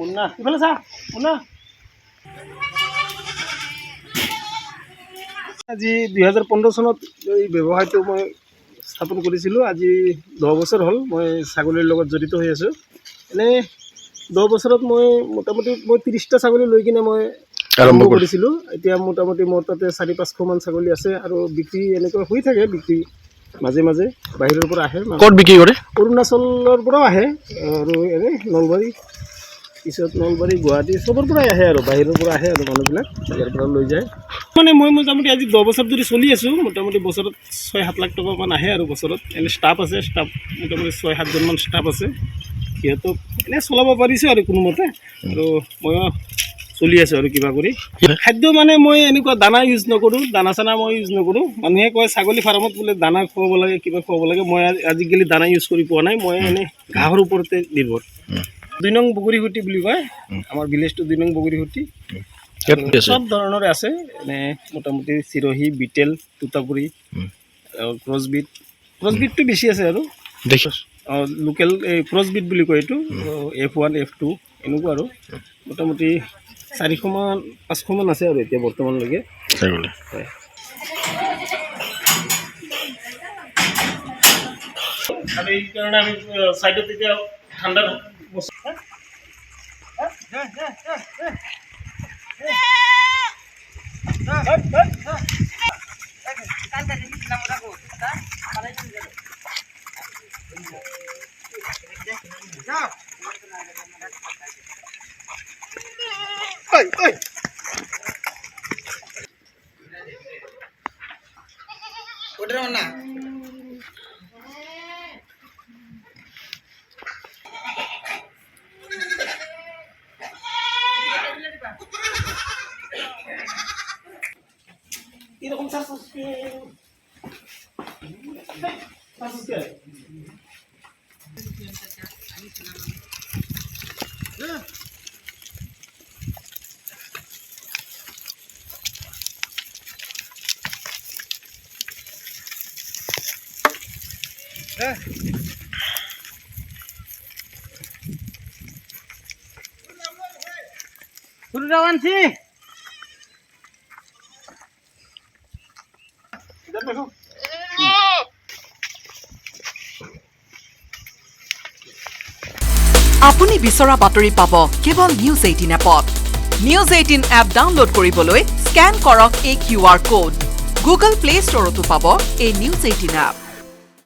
মুন্না ইফালে চা মুন্না আজি 2015 চনত এই ব্যৱসায়টো মই স্থাপন কৰিছিলোঁ। আজি 10 বছৰ হ'ল মই ছাগলীৰ লগত জড়িত হৈ আছোঁ। এনেই 10 বছৰত মই মোটামুটি 30টা ছাগলী লৈ কিনে মই আৰম্ভ কৰিছিলোঁ। এতিয়া মোটামুটি মোৰ তাতে 400-500 মান ছাগলী আছে আৰু বিক্ৰী এনেকৈ হৈ থাকে। বিক্ৰী মাজে মাজে বাহিৰৰ পৰা আহে। ক'ত বিক্ৰী কৰে? অৰুণাচলৰ পৰাও আহে আৰু এনেই নলবাৰী, পিছত নলবাৰী, গুৱাহাটী চবৰ পৰাই আহে আৰু বাহিৰৰ পৰা আহে আৰু মানুহবিলাক ইয়াৰ পৰা লৈ যায়। মানে মই মোটামুটি আজি 10 বছৰ ধৰি চলি আছোঁ। মোটামুটি বছৰত 6-7 লাখ টকামান আহে আৰু বছৰত। এনেই ষ্টাফ আছে, ষ্টাফ মোটামুটি 6-7জনমান ষ্টাফ আছে। সিহঁতক এনেই চলাব পাৰিছোঁ আৰু কোনোমতে আৰু ময়ো চলি আছোঁ আৰু কিবা কৰি। খাদ্য মানে মই এনেকুৱা দানা ইউজ নকৰোঁ, দানা চানা মই ইউজ নকৰোঁ। মানুহে কয় ছাগলী ফাৰ্মত বোলে দানা খুৱাব লাগে, কিবা খুৱাব লাগে। মই আজিকালি দানা ইউজ কৰি পোৱা নাই। মই এনেই ঘাঁহৰ ওপৰতে নিৰ্ভৰ। 2 নং বগৰীহুটি বুলি কয় আমাৰ ভিলেজটো, 2 নং বগৰীহুটি। সব ধৰণৰে আছে। এনে মোটামুটি চিৰহি, বিটেল, তুতাপুৰী, ক্ৰছবিটটো বেছি আছে আৰু লোকেল এই ক্ৰছবিট বুলি কয় এইটো। F1, F2 এনেকুৱা আৰু মোটামুটি 400-500 মান আছে আৰু এতিয়া বৰ্তমানলৈকে। হয়। আৰু এই কাৰণে আমি চাইডত এতিয়া ঠাণ্ডা এৰকম চাষকে আনছি আপুনি বিচৰা বাতৰি পাব কেৱল নিউজ 18 এপত। নিউজ 18 এপ ডাউনলোড কৰিবলৈ স্কেন কৰক এই QR কোড। গুগল প্লে ষ্টৰতো পাব এই নিউজ 18 এপ।